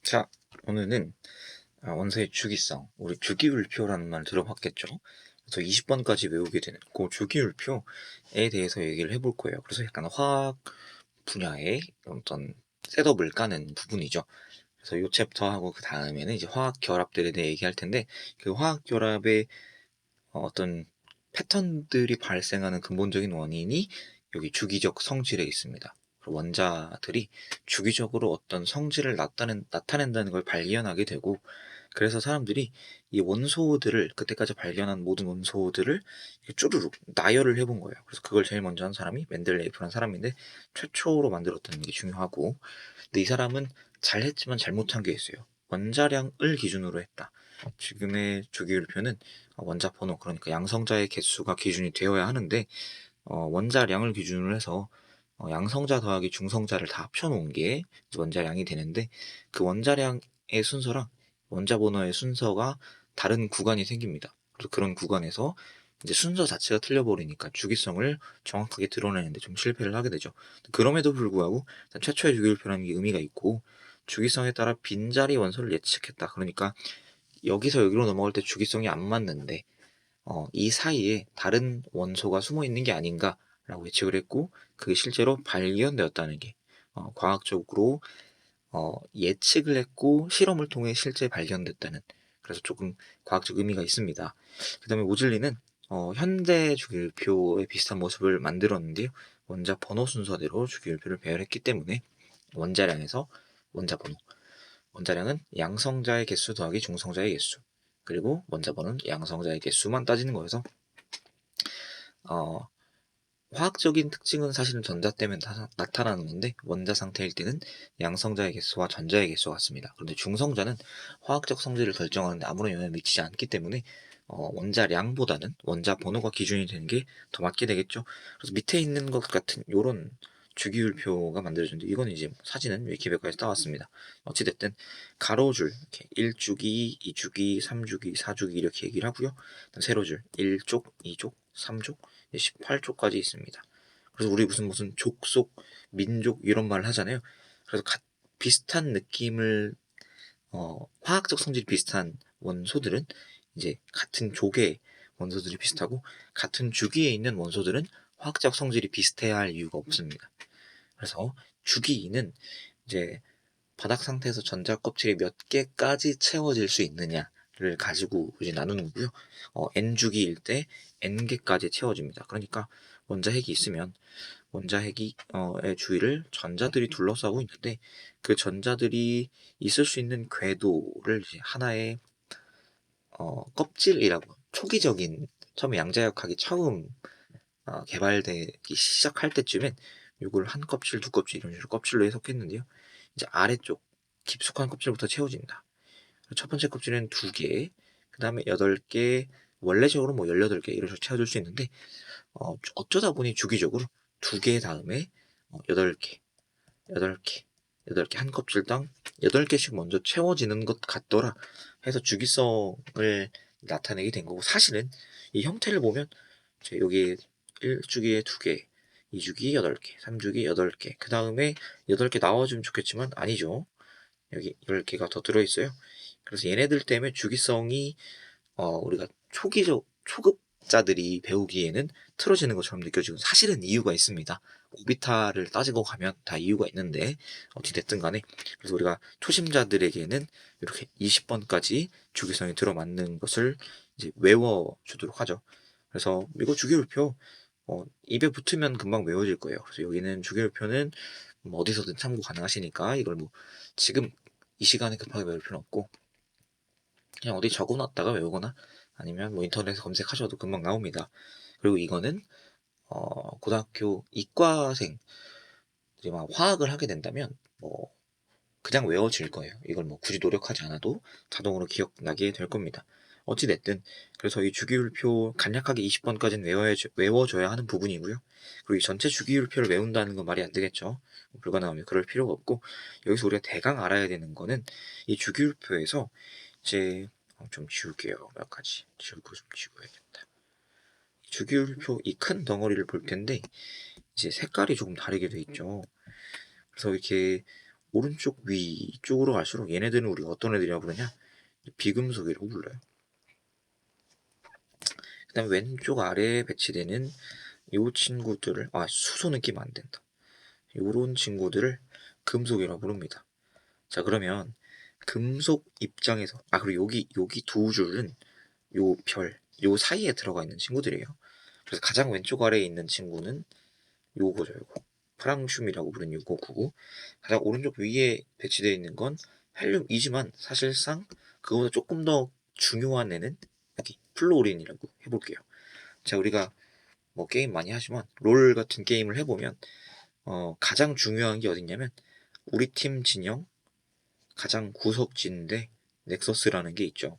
자, 오늘은 원소의 주기성, 우리 주기율표라는 말 들어봤겠죠? 그래서 20번까지 외우게 되는 그 주기율표에 대해서 얘기를 해볼 거예요. 그래서 약간 화학 분야의 어떤 셋업을 까는 부분이죠. 그래서 이 챕터하고 그 다음에는 이제 화학 결합들에 대해 얘기할 텐데, 그 화학 결합의 어떤 패턴들이 발생하는 근본적인 원인이 여기 주기적 성질에 있습니다. 원자들이 주기적으로 어떤 성질을 나타낸다는 걸 발견하게 되고, 그래서 사람들이 이 원소들을, 그때까지 발견한 모든 원소들을 쭈루룩 나열을 해본 거예요. 그래서 그걸 제일 먼저 한 사람이 맨델레이프라는 사람인데, 최초로 만들었다는 게 중요하고, 근데 이 사람은 잘했지만 잘못한 게 있어요. 원자량을 기준으로 했다. 지금의 주기율표는 원자 번호, 그러니까 양성자의 개수가 기준이 되어야 하는데, 원자량을 기준으로 해서 양성자 더하기 중성자를 다 합쳐놓은 게 원자량이 되는데, 그 원자량의 순서랑 원자 번호의 순서가 다른 구간이 생깁니다. 그래서 그런 구간에서 이제 순서 자체가 틀려버리니까 주기성을 정확하게 드러내는데 좀 실패를 하게 되죠. 그럼에도 불구하고 최초의 주기율표라는 게 의미가 있고, 주기성에 따라 빈자리 원소를 예측했다. 그러니까 여기서 여기로 넘어갈 때 주기성이 안 맞는데 이 사이에 다른 원소가 숨어 있는 게 아닌가라고 예측을 했고, 그게 실제로 발견되었다는 게 과학적으로 예측을 했고 실험을 통해 실제 발견됐다는, 그래서 조금 과학적 의미가 있습니다. 그 다음에 모즐리는 현대 주기율표에 비슷한 모습을 만들었는데요. 원자 번호 순서대로 주기율표를 배열했기 때문에 원자량에서 원자 번호, 원자량은 양성자의 개수 더하기 중성자의 개수, 그리고 원자 번호는 양성자의 개수만 따지는 거여서 어, 화학적인 특징은 사실은 전자 때문에 나타나는 건데, 원자 상태일 때는 양성자의 개수와 전자의 개수가 같습니다. 그런데 중성자는 화학적 성질을 결정하는데 아무런 영향을 미치지 않기 때문에 원자량보다는 원자 번호가 기준이 되는 게 더 맞게 되겠죠. 그래서 밑에 있는 것 같은 요런 주기율표가 만들어졌는데, 이거는 이제 사진은 위키백과에서 따왔습니다. 어찌됐든 가로줄 이렇게 1주기, 2주기, 3주기, 4주기 이렇게 얘기를 하고요. 세로줄 1쪽, 2쪽, 3쪽, 18쪽까지 있습니다. 그래서 우리 무슨 족속, 민족 이런 말을 하잖아요. 그래서 비슷한 느낌을 화학적 성질이 비슷한 원소들은 이제 같은 족의 원소들이 비슷하고, 같은 주기에 있는 원소들은 화학적 성질이 비슷해야 할 이유가 없습니다. 그래서 주기는 이제 바닥 상태에서 전자 껍질이 몇 개까지 채워질 수 있느냐를 가지고 이제 나누는 거고요. N주기일 때 N개까지 채워집니다. 그러니까 원자핵이 있으면 원자핵의 주위를 전자들이 둘러싸고 있는데, 그 전자들이 있을 수 있는 궤도를 이제 하나의 껍질이라고, 초기적인 처음에 양자역학이 처음 개발되기 시작할 때쯤엔 이걸 한 껍질, 두 껍질 이런 식으로 껍질로 해석했는데요. 이제 아래쪽 깊숙한 껍질부터 채워진다. 첫 번째 껍질은 2개, 그 다음에 8개, 원래적으로 뭐 18개 이런 식으로 채워줄 수 있는데, 어쩌다 보니 주기적으로 2개 다음에 8개, 8개, 8개, 한 껍질당 8개씩 먼저 채워지는 것 같더라 해서 주기성을 나타내게 된 거고, 사실은 이 형태를 보면 여기 1주기에 2개, 2주기 8개, 3주기 8개, 그 다음에 8개 나와주면 좋겠지만 아니죠. 여기 10개가 더 들어있어요. 그래서 얘네들 때문에 주기성이 우리가 초급자들이 배우기에는 틀어지는 것처럼 느껴지고, 사실은 이유가 있습니다. 오비타를 따지고 가면 다 이유가 있는데 어찌됐든 간에, 그래서 우리가 초심자들에게는 이렇게 20번까지 주기성이 들어맞는 것을 이제 외워주도록 하죠. 그래서 이거 주기율표 입에 붙으면 금방 외워질 거예요. 그래서 여기는 주기율표는 뭐 어디서든 참고 가능하시니까 이걸 뭐 지금 이 시간에 급하게 외울 필요는 없고, 그냥 어디 적어놨다가 외우거나 아니면 뭐 인터넷에 검색하셔도 금방 나옵니다. 그리고 이거는 고등학교 이과생들이 막 화학을 하게 된다면 뭐 그냥 외워질 거예요. 이걸 뭐 굳이 노력하지 않아도 자동으로 기억나게 될 겁니다. 어찌됐든 그래서 이 주기율표 간략하게 20번까지는 외워줘야 하는 부분이고요. 그리고 이 전체 주기율표를 외운다는 건 말이 안 되겠죠. 불가능하면 그럴 필요가 없고, 여기서 우리가 대강 알아야 되는 거는 이 주기율표에서 이제 좀 지울게요. 몇 가지 지우고 좀 지워야겠다. 주기율표 이 큰 덩어리를 볼 텐데 이제 색깔이 조금 다르게 돼 있죠. 그래서 이렇게 오른쪽 위쪽으로 갈수록 얘네들은 우리가 어떤 애들이라고 부르냐? 비금속이라고 불러요. 그 다음에 왼쪽 아래에 배치되는 요 친구들을, 수소는 끼면 안 된다. 요런 친구들을 금속이라고 부릅니다. 자, 그러면 금속 입장에서, 그리고 여기 두 줄은 요 사이에 들어가 있는 친구들이에요. 그래서 가장 왼쪽 아래에 있는 친구는 요거죠, 요거. 프랑슘이라고 부르는 요거고, 가장 오른쪽 위에 배치되어 있는 건 헬륨이지만 사실상 그거보다 조금 더 중요한 애는 여기 플로린이라고 해볼게요. 자, 우리가 뭐 게임 많이 하지만 롤 같은 게임을 해보면 가장 중요한 게 어딨냐면 우리 팀 진영 가장 구석진인데 넥서스라는 게 있죠.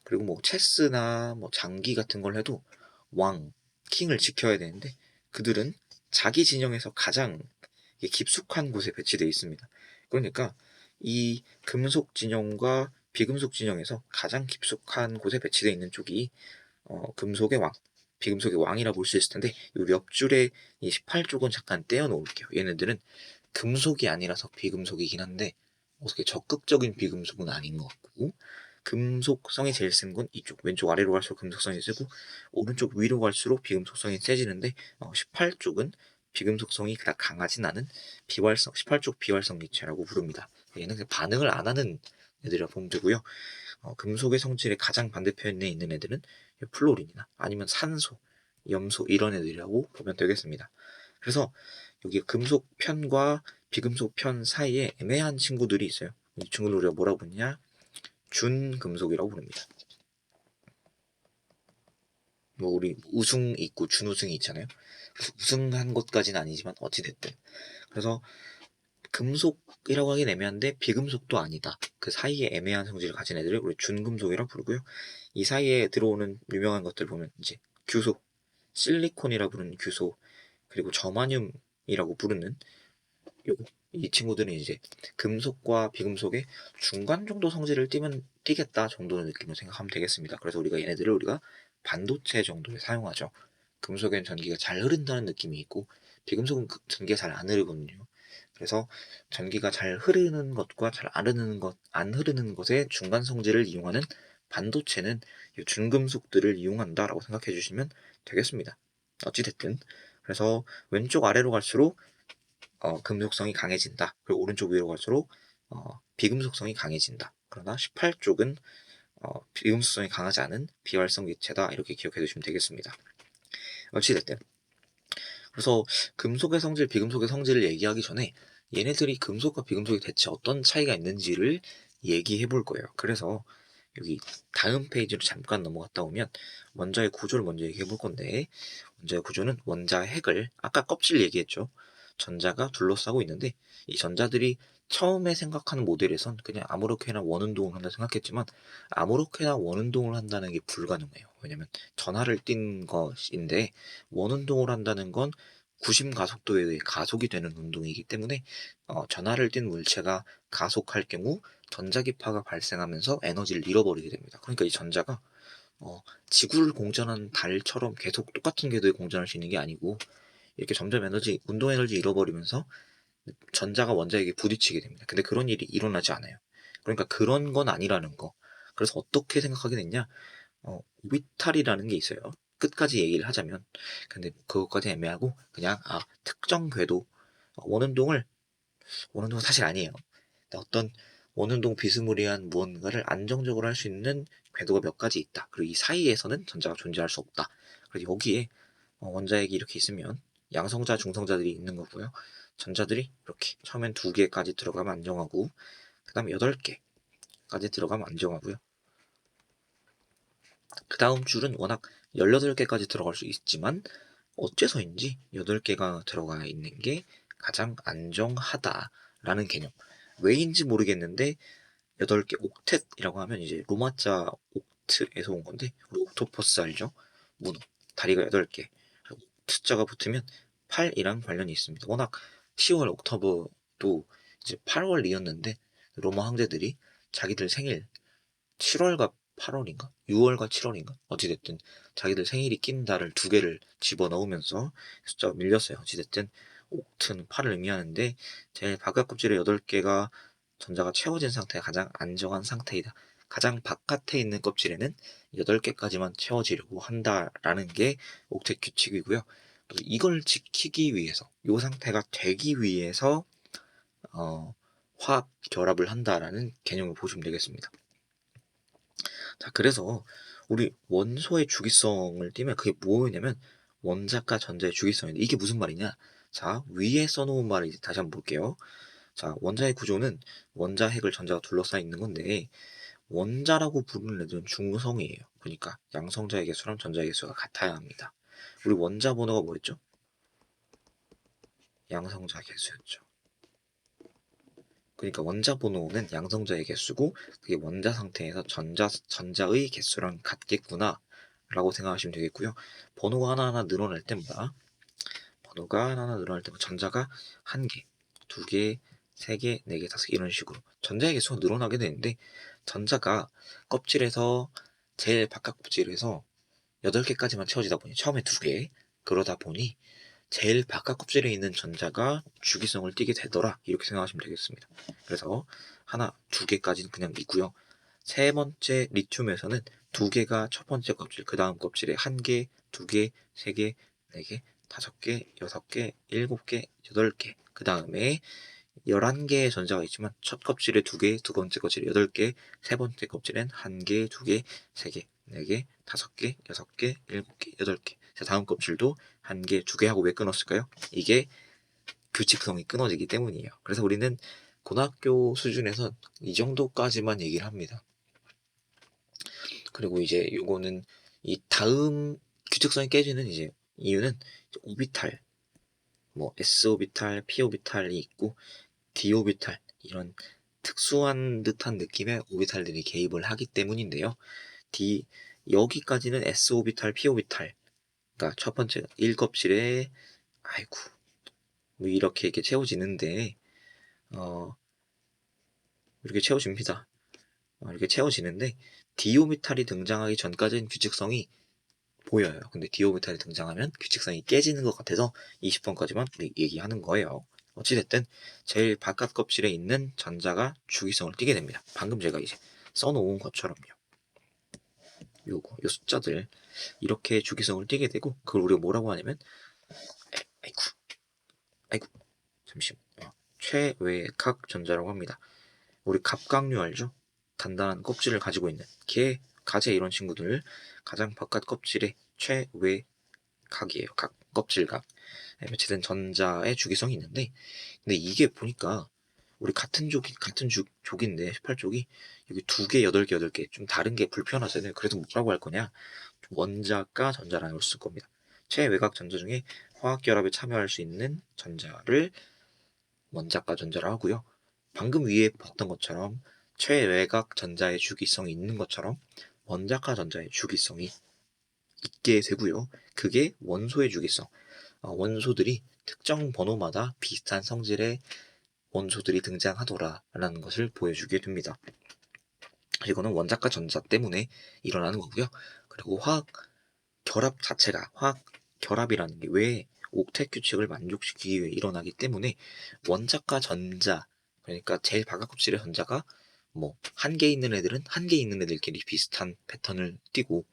그리고 뭐 체스나 뭐 장기 같은 걸 해도 왕, 킹을 지켜야 되는데 그들은 자기 진영에서 가장 깊숙한 곳에 배치되어 있습니다. 그러니까 이 금속 진영과 비금속 진영에서 가장 깊숙한 곳에 배치되어 있는 쪽이 금속의 왕, 비금속의 왕이라 볼 수 있을 텐데 이 옆줄에 이 18쪽은 잠깐 떼어 놓을게요. 얘네들은 금속이 아니라서 비금속이긴 한데 어떻게 적극적인 비금속은 아닌 것 같고 금속성이 제일 센 건 이쪽 왼쪽 아래로 갈수록 금속성이 세고 오른쪽 위로 갈수록 비금속성이 세지는데 18쪽은 비금속성이 그닥 강하진 않은 비활성 18쪽 비활성 기체라고 부릅니다. 얘는 반응을 안 하는 애들이라 보면 되고요. 금속의 성질의 가장 반대편에 있는 애들은 플로린이나 아니면 산소, 염소 이런 애들이라고 보면 되겠습니다. 그래서 여기 금속 편과 비금속 편 사이에 애매한 친구들이 있어요. 이 친구를 우리가 뭐라고 부르냐? 준금속이라고 부릅니다. 뭐 우리 우승 있고 준우승이 있잖아요. 우승한 것까지는 아니지만 어찌됐든 그래서 금속이라고 하긴 애매한데 비금속도 아니다. 그 사이에 애매한 성질을 가진 애들을 우리 준금속이라고 부르고요. 이 사이에 들어오는 유명한 것들 보면 이제 규소, 실리콘이라고 부르는 규소, 그리고 저마늄이라고 부르는 이 친구들은 이제 금속과 비금속의 중간 정도 성질을 띠겠다 정도의 느낌으로 생각하면 되겠습니다. 그래서 우리가 반도체 정도에 사용하죠. 금속엔 전기가 잘 흐른다는 느낌이 있고 비금속은 전기가 잘 안 흐르거든요. 그래서 전기가 잘 흐르는 것과 잘 안 흐르는 것의 중간 성질을 이용하는 반도체는 준금속들을 이용한다라고 생각해 주시면 되겠습니다. 어찌됐든 그래서 왼쪽 아래로 갈수록 금속성이 강해진다. 그리고 오른쪽 위로 갈수록 비금속성이 강해진다. 그러나 18쪽은 비금속성이 강하지 않은 비활성 기체다. 이렇게 기억해 두시면 되겠습니다. 어찌됐든 그래서 금속의 성질, 비금속의 성질을 얘기하기 전에 얘네들이 금속과 비금속이 대체 어떤 차이가 있는지를 얘기해 볼 거예요. 그래서 여기 다음 페이지로 잠깐 넘어갔다 오면 원자의 구조를 먼저 얘기해 볼 건데 원자의 구조는 원자 핵을 아까 껍질 얘기했죠. 전자가 둘러싸고 있는데 이 전자들이 처음에 생각하는 모델에선 그냥 아무렇게나 원운동을 한다 생각했지만 아무렇게나 원운동을 한다는 게 불가능해요. 왜냐면 전하를 띈 것인데 원운동을 한다는 건 구심 가속도에 의해 가속이 되는 운동이기 때문에 전하를 띈 물체가 가속할 경우 전자기파가 발생하면서 에너지를 잃어버리게 됩니다. 그러니까 이 전자가 지구를 공전하는 달처럼 계속 똑같은 궤도에 공전할 수 있는 게 아니고 이렇게 점점 운동 에너지 잃어버리면서 전자가 원자에게 부딪히게 됩니다. 근데 그런 일이 일어나지 않아요. 그러니까 그런 건 아니라는 거. 그래서 어떻게 생각하게 됐냐? 오비탈이라는 게 있어요. 끝까지 얘기를 하자면. 근데 그것까지 애매하고 그냥 특정 궤도 원운동은 사실 아니에요. 어떤 원운동 비스무리한 무언가를 안정적으로 할 수 있는 궤도가 몇 가지 있다. 그리고 이 사이에서는 전자가 존재할 수 없다. 그래서 여기에 원자핵이 이렇게 있으면 양성자, 중성자들이 있는 거고요. 전자들이 이렇게 처음엔 2개까지 들어가면 안정하고 그 다음에 8개까지 들어가면 안정하고요. 그 다음 줄은 워낙 18개까지 들어갈 수 있지만 어째서인지 8개가 들어가 있는 게 가장 안정하다라는 개념. 왜인지 모르겠는데 8개 옥텟이라고 하면 이제 로마자 옥트에서 온 건데 우리 옥토퍼스 알죠? 문어 다리가 8개 옥트자가 붙으면 8이랑 관련이 있습니다. 워낙 10월 옥토버도 이제 8월이었는데 로마 황제들이 자기들 생일 7월과 8월인가? 6월과 7월인가? 어찌됐든 자기들 생일이 낀 달을 2개를 집어넣으면서 숫자가 밀렸어요. 어찌됐든 옥트는 8을 의미하는데 제일 바깥 껍질의 8개가 전자가 채워진 상태가 가장 안정한 상태이다. 가장 바깥에 있는 껍질에는 8개까지만 채워지려고 한다라는 게 옥텟 규칙이고요. 또 이걸 지키기 위해서, 이 상태가 되기 위해서 화학 결합을 한다라는 개념을 보시면 되겠습니다. 자, 그래서 우리 원소의 주기성을 띠면 그게 뭐냐면 원자과 전자의 주기성인데, 이게 무슨 말이냐? 자, 위에 써놓은 말을 이제 다시 한번 볼게요. 자, 원자의 구조는 원자 핵을 전자가 둘러싸여 있는 건데, 원자라고 부르는 애들은 중성이에요. 그러니까 양성자의 개수랑 전자의 개수가 같아야 합니다. 우리 원자 번호가 뭐였죠? 양성자 개수였죠. 그러니까 원자 번호는 양성자의 개수고, 그게 원자 상태에서 전자의 개수랑 같겠구나 라고 생각하시면 되겠고요. 번호가 하나하나 늘어날 때마다 전자가 한 개, 두 개, 세 개, 네 개, 다섯 개, 이런 식으로 전자의 개수가 늘어나게 되는데, 전자가 껍질에서 제일 바깥 껍질에서 8개까지만 채워지다 보니, 처음에 2개, 그러다 보니 제일 바깥 껍질에 있는 전자가 주기성을 띠게 되더라, 이렇게 생각하시면 되겠습니다. 그래서 하나, 2개까지는 그냥 있고요. 세 번째 리튬에서는 2개가 첫 번째 껍질, 그 다음 껍질에 1개, 2개, 3개, 4개, 5개, 6개, 7개, 8개, 그 다음에 11개의 전자가 있지만 첫 껍질에 2개, 두 번째 껍질에 8개, 세 번째 껍질엔 1개, 2개, 3개, 4개, 5개, 6개, 7개, 8개. 자, 다음 껍질도 1개, 2개 하고 왜 끊었을까요? 이게 규칙성이 끊어지기 때문이에요. 그래서 우리는 고등학교 수준에서 이 정도까지만 얘기를 합니다. 그리고 이제 요거는 이 다음 규칙성이 깨지는 이제 이유는 오비탈, 뭐 s 오비탈, p 오비탈이 있고 d 오비탈, 이런 특수한 듯한 느낌의 오비탈들이 개입을 하기 때문인데요. 여기까지는 s 오비탈, p 오비탈, 그러니까 첫 번째 1껍질에 아이고 뭐 이렇게 채워지는데 이렇게 채워집니다. 이렇게 채워지는데 d 오비탈이 등장하기 전까지는 규칙성이 보여요. 근데 d 오비탈이 등장하면 규칙성이 깨지는 것 같아서 20번까지만 얘기하는 거예요. 어찌됐든 제일 바깥 껍질에 있는 전자가 주기성을 띠게 됩니다. 방금 제가 이제 써놓은 것처럼요. 요 숫자들 이렇게 주기성을 띠게 되고, 그걸 우리가 뭐라고 하냐면 아이고 잠시만요. 최외각 전자라고 합니다. 우리 갑각류 알죠? 단단한 껍질을 가지고 있는 가재, 이런 친구들 가장 바깥 껍질의 최외각이에요. 각 껍질각 매체된 전자의 주기성이 있는데, 근데 이게 보니까 우리 같은 족인데 18족이 여기 2개, 8개, 8개 좀 다른 게 불편하잖아요. 그래서 뭐라고 할 거냐? 원자과 전자라는 걸 쓸 겁니다. 최외각 전자 중에 화학 결합에 참여할 수 있는 전자를 원자과 전자라고 하고요. 방금 위에 봤던 것처럼 최외각 전자의 주기성이 있는 것처럼 원자과 전자의 주기성이 있게 되고요. 그게 원소의 주기성. 원소들이 특정 번호마다 비슷한 성질의 원소들이 등장하더라라는 것을 보여주게 됩니다. 이거는 원자과 전자 때문에 일어나는 거고요. 그리고 화학 결합이라는 게 왜 옥텟 규칙을 만족시키기 위해 일어나기 때문에, 원자과 전자, 그러니까 제일 바깥 껍질의 전자가 뭐 한 개 있는 애들은 한 개 있는 애들끼리 비슷한 패턴을 띠고,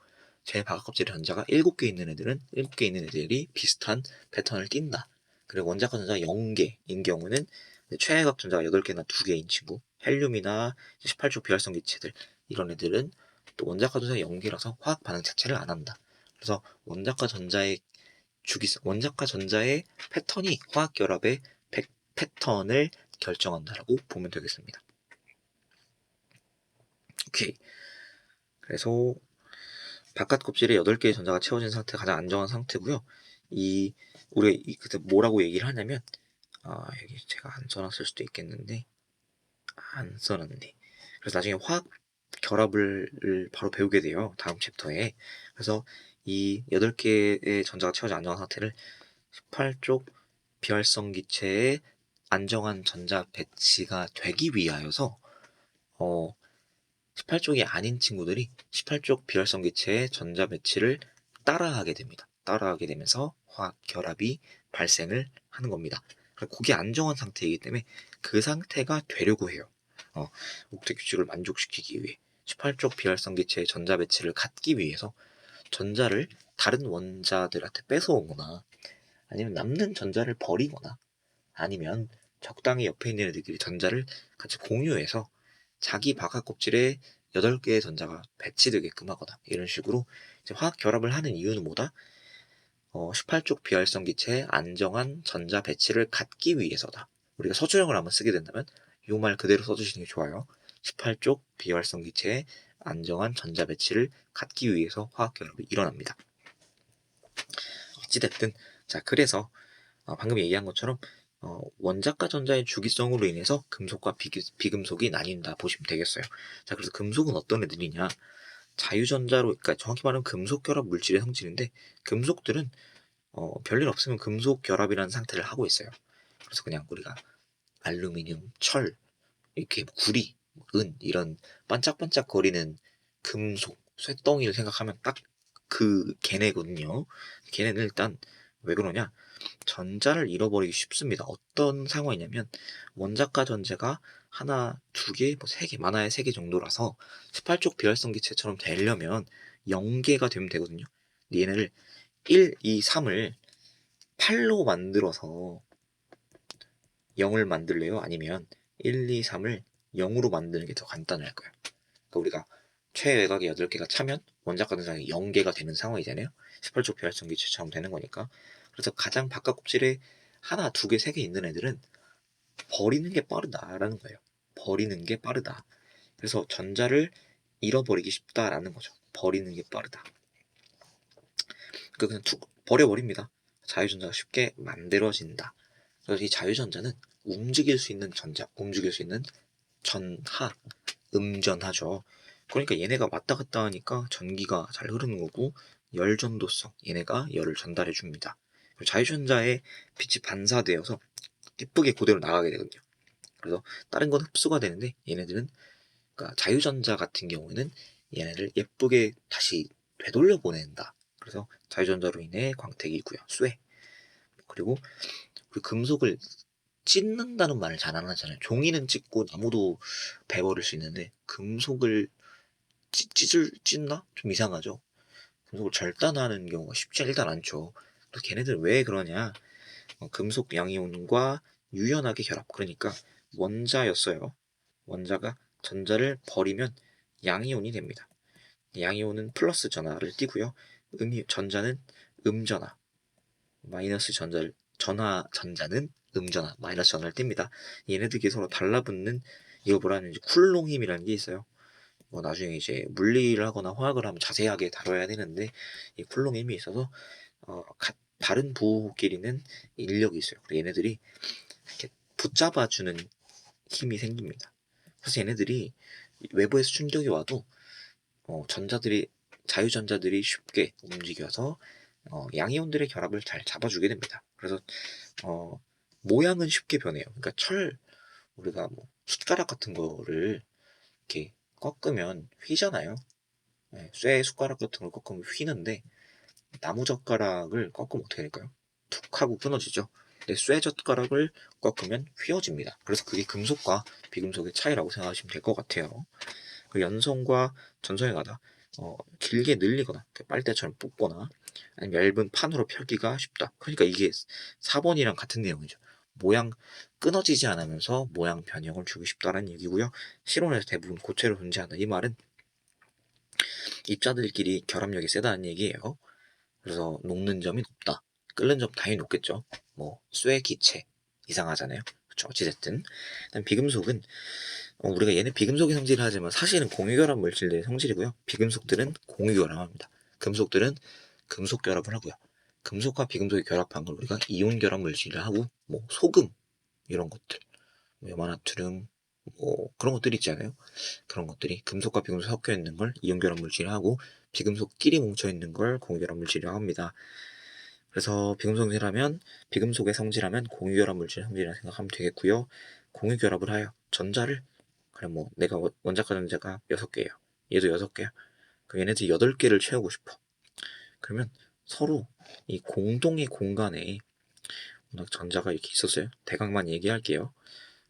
제일 바깥 껍질의 전자가 7개 있는 애들은 7개 있는 애들이 비슷한 패턴을 띈다. 그리고 원자과 전자가 0개인 경우는 최외각 전자가 8개나 2개인 친구, 헬륨이나 18족 비활성 기체들, 이런 애들은 또 원자과 전자가 0개라서 화학 반응 자체를 안 한다. 그래서 원자과 전자의 패턴이 화학 결합의 패턴을 결정한다라고 보면 되겠습니다. 오케이. 그래서 바깥 껍질에 8개의 전자가 채워진 상태가 가장 안정한 상태고요. 우리가 그때 뭐라고 얘기를 하냐면, 여기 제가 안 써놨을 수도 있겠는데 안 써놨네. 그래서 나중에 화학 결합을 바로 배우게 돼요, 다음 챕터에. 그래서 이 8개의 전자가 채워진 안정한 상태를 18쪽 비활성 기체의 안정한 전자 배치가 되기 위하여서 18쪽이 아닌 친구들이 18쪽 비활성 기체의 전자 배치를 따라하게 됩니다. 따라하게 되면서 화학 결합이 발생을 하는 겁니다. 그게 안정한 상태이기 때문에 그 상태가 되려고 해요. 옥텟 규칙을 만족시키기 위해 18쪽 비활성 기체의 전자 배치를 갖기 위해서 전자를 다른 원자들한테 뺏어오거나 아니면 남는 전자를 버리거나 아니면 적당히 옆에 있는 애들끼리 전자를 같이 공유해서 자기 바깥 껍질에 8개의 전자가 배치되게끔 하거나 이런 식으로 이제 화학 결합을 하는 이유는 뭐다? 18쪽 비활성 기체의 안정한 전자 배치를 갖기 위해서다. 우리가 서술형을 한번 쓰게 된다면 이 말 그대로 써주시는 게 좋아요. 18쪽 비활성 기체의 안정한 전자 배치를 갖기 위해서 화학 결합이 일어납니다. 어찌됐든 자 그래서 방금 얘기한 것처럼 원자과 전자의 주기성으로 인해서 금속과 비금속이 나뉜다 보시면 되겠어요. 자 그래서 금속은 어떤 애들이냐? 자유전자로, 그러니까 정확히 말하면 금속 결합 물질의 성질인데 금속들은 별일 없으면 금속 결합이라는 상태를 하고 있어요. 그래서 그냥 우리가 알루미늄, 철, 이렇게 구리, 은 이런 반짝반짝거리는 금속, 쇳덩이를 생각하면 딱 그 걔네거든요. 걔네는 일단 왜 그러냐? 전자를 잃어버리기 쉽습니다. 어떤 상황이냐면 원자과 전자가 하나, 두 개, 뭐 세 개, 많아야 세 개 정도라서 18쪽 비활성 기체처럼 되려면 0개가 되면 되거든요. 얘네를 1, 2, 3을 8로 만들어서 0을 만들래요? 아니면 1, 2, 3을 0으로 만드는 게 더 간단할 거예요. 그러니까 우리가 최외곽이 8개가 차면 원자과 전자가 0개가 되는 상황이잖아요. 18쪽 비활성 기체처럼 되는 거니까. 그래서 가장 바깥 껍질에 하나, 두 개, 세 개 있는 애들은 버리는 게 빠르다라는 거예요. 버리는 게 빠르다. 그래서 전자를 잃어버리기 쉽다라는 거죠. 버리는 게 빠르다. 그냥 툭 버려버립니다. 자유전자가 쉽게 만들어진다. 그래서 이 자유전자는 움직일 수 있는 전자, 움직일 수 있는 전하, 음전하죠. 그러니까 얘네가 왔다 갔다 하니까 전기가 잘 흐르는 거고 열전도성, 얘네가 열을 전달해 줍니다. 자유전자에 빛이 반사되어서 예쁘게 그대로 나가게 되거든요. 그래서 다른 건 흡수가 되는데 얘네들은, 그러니까 자유전자 같은 경우에는 얘네를 예쁘게 다시 되돌려 보낸다. 그래서 자유전자로 인해 광택이고요. 쇠. 그리고 우리 금속을 찢는다는 말을 잘 안 하잖아요. 종이는 찢고 나무도 베버릴 수 있는데 금속을 찢나? 좀 이상하죠. 금속을 절단하는 경우가 쉽지 일단 않죠. 그래서 걔네들 왜 그러냐? 금속 양이온과 유연하게 결합. 그러니까 원자였어요. 원자가 전자를 버리면 양이온이 됩니다. 양이온은 플러스 전하를 띠고요. 전자는 음전하, 마이너스 전자는 음전하, 마이너스 전하를 띱니다. 얘네들이 서로 달라붙는, 이거 뭐라는 쿨롱 힘이라는 게 있어요. 뭐 나중에 이제 물리를 하거나 화학을 하면 자세하게 다뤄야 되는데 이 쿨롱 힘이 있어서 다른 부호끼리는 인력이 있어요. 그래서 얘네들이 이렇게 붙잡아주는 힘이 생깁니다. 그래서 얘네들이 외부에서 충격이 와도 자유전자들이 쉽게 움직여서 양이온들의 결합을 잘 잡아주게 됩니다. 그래서 모양은 쉽게 변해요. 그러니까 우리가 뭐 숟가락 같은 거를 이렇게 꺾으면 휘잖아요. 네, 쇠 숟가락 같은 걸 꺾으면 휘는데 나무 젓가락을 꺾으면 어떻게 될까요? 툭 하고 끊어지죠. 근데 쇠 젓가락을 꺾으면 휘어집니다. 그래서 그게 금속과 비금속의 차이라고 생각하시면 될 것 같아요. 그 연성과 전성에 가다 길게 늘리거나 빨대처럼 뽑거나 아니면 얇은 판으로 펴기가 쉽다. 그러니까 이게 4번이랑 같은 내용이죠. 모양 끊어지지 않으면서 모양 변형을 주고 싶다는 얘기고요. 실온에서 대부분 고체로 존재한다. 이 말은 입자들끼리 결합력이 세다는 얘기예요. 그래서 녹는 점이 높다. 끓는 점 당연히 높겠죠. 뭐 쇠 기체 이상하잖아요. 그렇죠. 어찌됐든 일단 비금속은 우리가 얘네 비금속의 성질을 하지만 사실은 공유결합 물질들의 성질이고요. 비금속들은 공유결합합니다. 금속들은 금속 결합을 하고요. 금속과 비금속이 결합한 걸 우리가 이온 결합 물질을 하고 뭐 소금 이런 것들, 뭐 염화나트륨 뭐 그런 것들이 있잖아요. 그런 것들이 금속과 비금속 섞여 있는 걸 이온 결합 물질을 하고 비금속끼리 뭉쳐 있는 걸 공유 결합 물질이라고 합니다. 그래서 비금속의 성질하면 공유 결합 물질 성질이라 생각하면 되겠고요. 공유 결합을 하여 전자를, 그래 뭐 내가 원자과 전자가 6개예요. 얘도 6개야. 그럼 얘네들 8개를 채우고 싶어. 그러면 서로 이 공동의 공간에 워낙 전자가 이렇게 있었어요. 대각만 얘기할게요.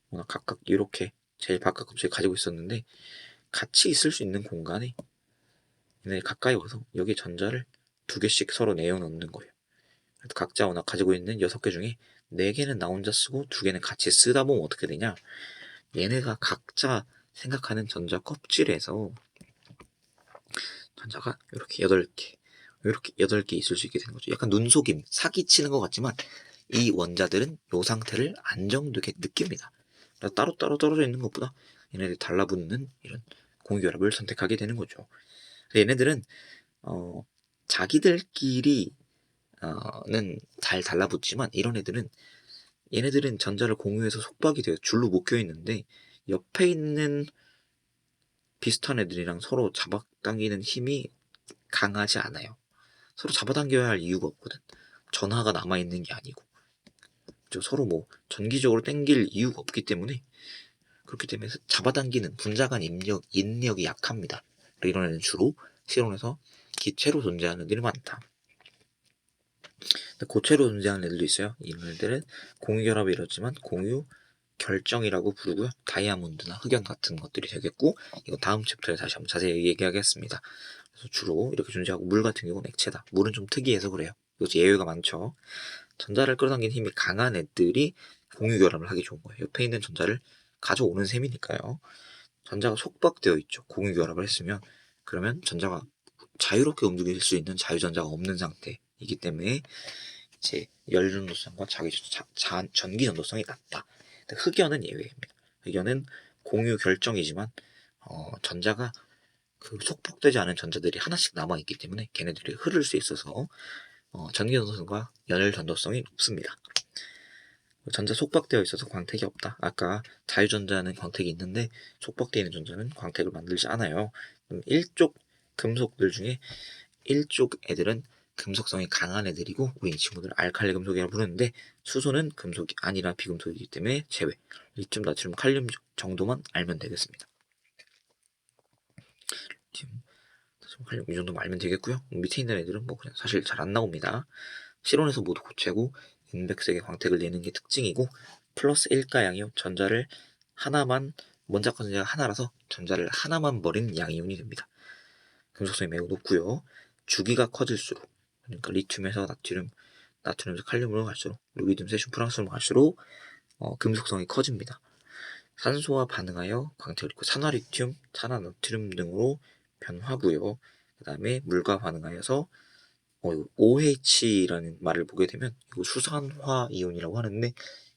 워낙 각각 이렇게 제일 바깥 껍질을 가지고 있었는데 같이 있을 수 있는 공간에 얘네 가까이 와서 여기 전자를 2개씩 서로 내어놓는 거예요. 각자 워낙 가지고 있는 6개 중에 4개는 나 혼자 쓰고 2개는 같이 쓰다 보면 어떻게 되냐? 얘네가 각자 생각하는 전자 껍질에서 전자가 이렇게 8개, 이렇게 8개 있을 수 있게 되는 거죠. 약간 눈속임, 사기치는 것 같지만 이 원자들은 이 상태를 안정되게 느낍니다. 따로따로 떨어져 있는 것보다 얘네들이 달라붙는 이런 공유결합을 선택하게 되는 거죠. 얘네들은 자기들끼리 잘 달라붙지만 이런 애들은 얘네들은 전자를 공유해서 속박이 되어 줄로 묶여 있는데 옆에 있는 비슷한 애들이랑 서로 잡아당기는 힘이 강하지 않아요. 서로 잡아당겨야 할 이유가 없거든. 전하가 남아있는 게 아니고 서로 뭐 전기적으로 당길 이유가 없기 때문에 그렇기 때문에 잡아당기는 분자 간 인력이 약합니다. 이런 애는 주로 실온에서 기체로 존재하는 애들이 많다. 고체로 존재하는 애들도 있어요. 이런 애들은 공유결합이 이렇지만 공유 결정이라고 부르고요. 다이아몬드나 흑연 같은 것들이 되겠고 이거 다음 챕터에 다시 한번 자세히 얘기하겠습니다. 그래서 주로 이렇게 존재하고 물 같은 경우는 액체다. 물은 좀 특이해서 그래요. 이것도 예외가 많죠. 전자를 끌어당기는 힘이 강한 애들이 공유결합을 하기 좋은 거예요. 옆에 있는 전자를 가져오는 셈이니까요. 전자가 속박되어 있죠. 공유결합을 했으면 그러면 전자가 자유롭게 움직일 수 있는 자유전자가 없는 상태이기 때문에 이제 열전도성과 전기전도성이 낮다. 흑연은 예외입니다. 흑연은 공유 결정이지만 전자가 그 속박되지 않은 전자들이 하나씩 남아있기 때문에 걔네들이 흐를 수 있어서 전기전도성과 열전도성이 높습니다. 전자 속박되어 있어서 광택이 없다. 아까 자유전자는 광택이 있는데 속박되어 있는 전자는 광택을 만들지 않아요. 그럼 1쪽 금속들 중에 1쪽 애들은 금속성이 강한 애들이고 우리 이 친구들 알칼리 금속이라고 부르는데 수소는 금속이 아니라 비금속이기 때문에 제외. 리튬, 나트륨, 칼륨 정도만 알면 되겠습니다. 리튬, 나트륨, 칼륨 이 정도만 알면 되겠고요. 밑에 있는 애들은 뭐 그냥 사실 잘 안 나옵니다. 실온에서 모두 고체고 은백색의 광택을 내는 게 특징이고 플러스 1가양이요. 전자를 하나만 원자과 전자가 하나라서 전자를 하나만 버린 양이온이 됩니다. 금속성이 매우 높고요. 주기가 커질수록 그러니까 리튬에서 나트륨에서 칼륨으로 갈수록 루비듐, 세슘, 프랑스로 갈수록 금속성이 커집니다. 산소와 반응하여 광택을 잃고 산화리튬, 산화나트륨 등으로 변화고요. 그 다음에 물과 반응하여서 OH라는 말을 보게 되면 이거 수산화 이온이라고 하는데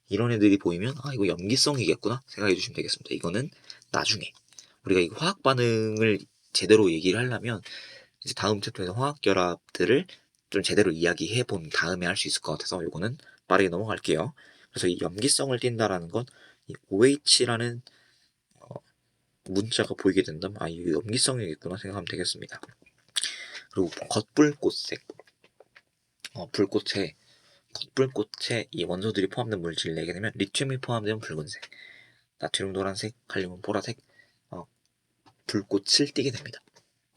이런 애들이 보이면 이거 염기성이겠구나 생각해 주시면 되겠습니다. 이거는 나중에 우리가 이 화학 반응을 제대로 얘기를 하려면 이제 다음 챕터에서 화학 결합들을 좀 제대로 이야기해 본 다음에 할 수 있을 것 같아서 이거는 빠르게 넘어갈게요. 그래서 이 염기성을 띈다라는 건 이 OH라는 문자가 보이게 된다면 이거 염기성이겠구나 생각하면 되겠습니다. 그리고 겉불꽃색 겉불꽃에 이 원소들이 포함된 물질을 내게 되면 리튬이 포함되면 붉은색, 나트륨 노란색, 칼륨은 보라색, 불꽃을 띠게 됩니다.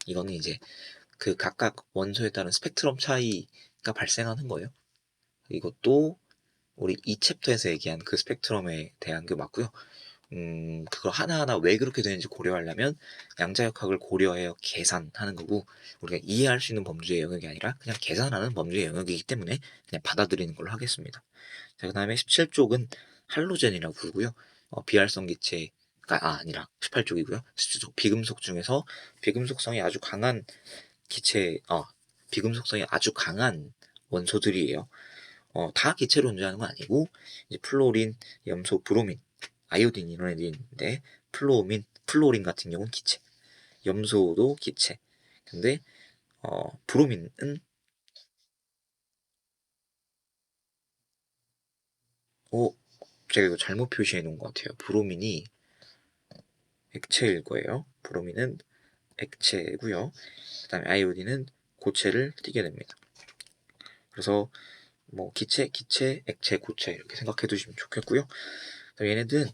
이거는 이제 그 각각 원소에 따른 스펙트럼 차이가 발생하는 거예요. 이것도 우리 이 챕터에서 얘기한 그 스펙트럼에 대한 게 맞고요. 그걸 하나하나 왜 그렇게 되는지 고려하려면 양자역학을 고려해서 계산하는 거고 우리가 이해할 수 있는 범주의 영역이 아니라 그냥 계산하는 범주의 영역이기 때문에 그냥 받아들이는 걸로 하겠습니다. 자, 그 다음에 17쪽은 할로젠이라고 부르고요. 비활성 기체가 아니라 18쪽이고요. 17쪽 비금속 중에서 비금속성이 아주 강한 비금속성이 아주 강한 원소들이에요. 다 기체로 존재하는 건 아니고 이제 플로린, 염소, 브로민, 아이오딘 이런 애들이 있는데 플로린 같은 경우는 기체, 염소도 기체. 근데 브로민은 제가 이거 잘못 표시해 놓은 것 같아요. 브로민이 액체일 거예요. 브로민은 액체고요. 그다음에 아이오딘은 고체를 띠게 됩니다. 그래서 뭐 기체, 액체, 고체 이렇게 생각해 두시면 좋겠고요. 얘네들은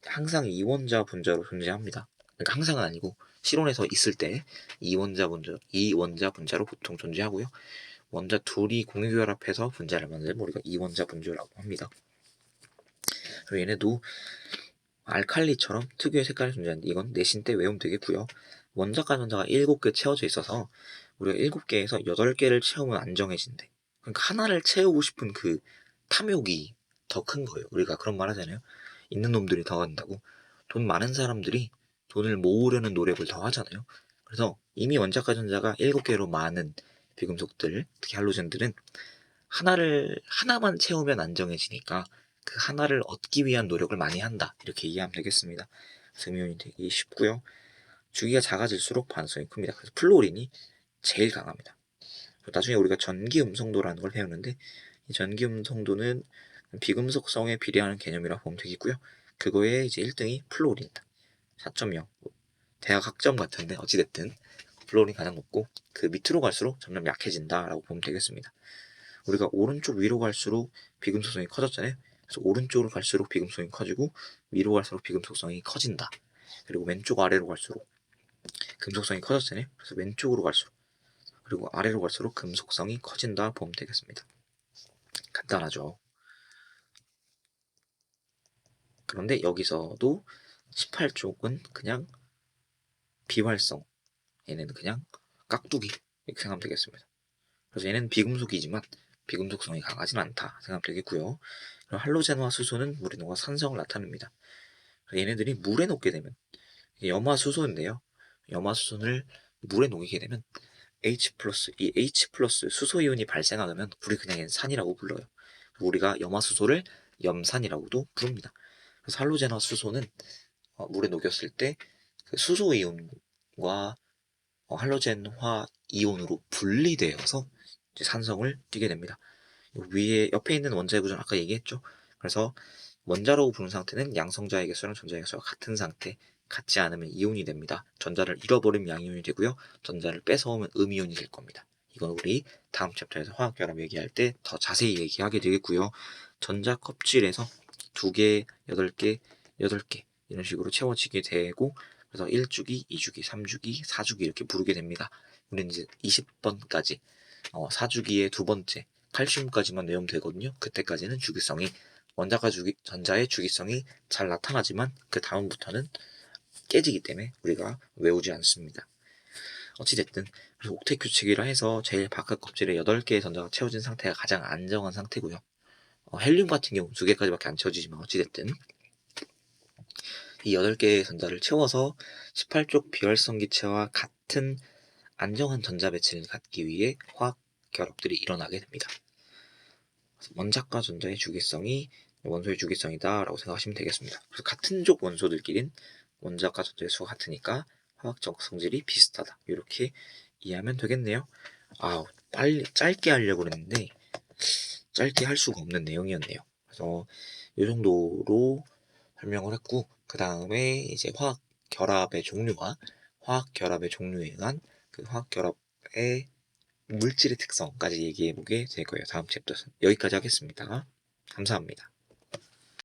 항상 이원자 분자로 존재합니다. 그러니까 항상은 아니고 실온에서 있을 때 이원자 분자로 보통 존재하고요. 원자 둘이 공유결합해서 분자를 만들면 우리가 이원자 분주라고 합니다. 그리고 얘네도 알칼리처럼 특유의 색깔이 존재하는데 이건 내신 때 외우면 되겠고요. 원자과 전자가 7개 채워져 있어서 우리가 7개에서 8개를 채우면 안정해진대. 그러니까 하나를 채우고 싶은 그 탐욕이 더 큰 거예요. 우리가 그런 말 하잖아요. 있는 놈들이 더 한다고. 돈 많은 사람들이 돈을 모으려는 노력을 더 하잖아요. 그래서 이미 원자과 전자가 7개로 많은 비금속들, 특히 할로젠들은 하나만 채우면 안정해지니까 그 하나를 얻기 위한 노력을 많이 한다. 이렇게 이해하면 되겠습니다. 등이온이 되기 쉽고요. 주기가 작아질수록 반응성이 큽니다. 그래서 플로린이 제일 강합니다. 나중에 우리가 전기음성도라는 걸 배우는데 이 전기음성도는 비금속성에 비례하는 개념이라고 보면 되겠고요. 그거에 이제 1등이 플로린이다. 4.0. 대학 학점 같은데 어찌됐든 플로린 가장 높고 그 밑으로 갈수록 점점 약해진다라고 보면 되겠습니다. 우리가 오른쪽 위로 갈수록 비금속성이 커졌잖아요. 그래서 오른쪽으로 갈수록 비금속성이 커지고 위로 갈수록 비금속성이 커진다. 그리고 왼쪽 아래로 갈수록 금속성이 커졌잖아요. 그래서 왼쪽으로 갈수록 그리고 아래로 갈수록 금속성이 커진다 보면 되겠습니다. 간단하죠. 그런데 여기서도 18쪽은 그냥 비활성, 얘네는 그냥 깍두기 이렇게 생각하면 되겠습니다. 그래서 얘는 비금속이지만 비금속성이 강하진 않다 생각하면 되겠고요. 그럼 할로젠과 수소는 물에 녹아 산성을 나타냅니다. 얘네들이 물에 녹게 되면 염화수소인데요. 염화수소를 물에 녹이게 되면 이 H 플러스 수소이온이 발생하면 우리 그냥 얘는 산이라고 불러요. 우리가 염화수소를 염산이라고도 부릅니다. 그래서 할로젠과 수소는 물에 녹였을 때 그 수소이온과 할로젠화 이온으로 분리되어서 이제 산성을 띠게 됩니다. 위에 옆에 있는 원자의 구조는 아까 얘기했죠. 그래서 원자라고 부르는 상태는 양성자의 개수랑 전자의 개수가 같은 상태, 같지 않으면 이온이 됩니다. 전자를 잃어버리면 양이온이 되고요. 전자를 뺏어오면 음이온이 될 겁니다. 이건 우리 다음 챕터에서 화학결합 얘기할 때 더 자세히 얘기하게 되겠고요. 전자 껍질에서 2개, 8개, 8개 이런 식으로 채워지게 되고 그래서 1주기, 2주기, 3주기, 4주기 이렇게 부르게 됩니다. 우리는 이제 20번까지 4주기의 두 번째 칼슘까지만 외우면 되거든요. 그때까지는 주기성이 전자의 주기성이 잘 나타나지만 그 다음부터는 깨지기 때문에 우리가 외우지 않습니다. 어찌됐든 그래서 옥텟 규칙이라 해서 제일 바깥 껍질에 8개의 전자가 채워진 상태가 가장 안정한 상태고요. 헬륨 같은 경우 2개까지밖에 안 채워지지만 어찌됐든 이 8개의 전자를 채워서 18쪽 비활성 기체와 같은 안정한 전자 배치를 갖기 위해 화학 결합들이 일어나게 됩니다. 원자과 전자의 주기성이 원소의 주기성이다 라고 생각하시면 되겠습니다. 그래서 같은 족 원소들끼리는 원자과 전자의 수가 같으니까 화학적 성질이 비슷하다 이렇게 이해하면 되겠네요. 빨리 짧게 하려고 그랬는데 짧게 할 수가 없는 내용이었네요. 그래서 이 정도로 설명을 했고 그 다음에 이제 화학 결합의 종류와 화학 결합의 종류에 의한 그 화학 결합의 물질의 특성까지 얘기해 보게 될 거예요. 다음 챕터에서 여기까지 하겠습니다. 감사합니다.